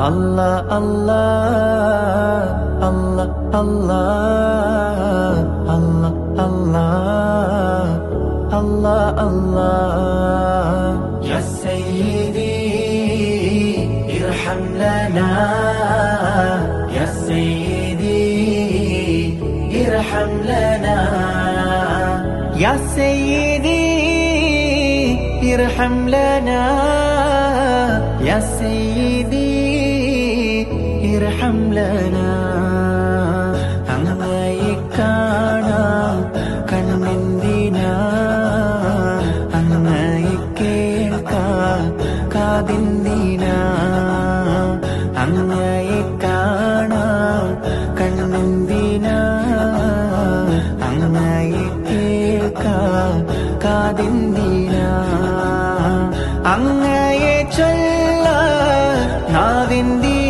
Allah Allah Allah Allah Allah Allah Allah Allah Ya Sayyidi irham lana Ya Sayyidi irham lana Ya Sayyidi irham lana Ya Sayyidi irham lana അങ്ങയെ കാണാൻ കണ്ണെന്തിനാ അങ്ങയെ കേൾക്കാൻ കാതെന്തിനാ അങ്ങയെ കാണാൻ കണ്ണെന്തിനാ അങ്ങയെ കേൾക്കാൻ കാതെന്തിനാ അങ്ങയെ ചൊല്ലാൻ നാവെന്തിനാ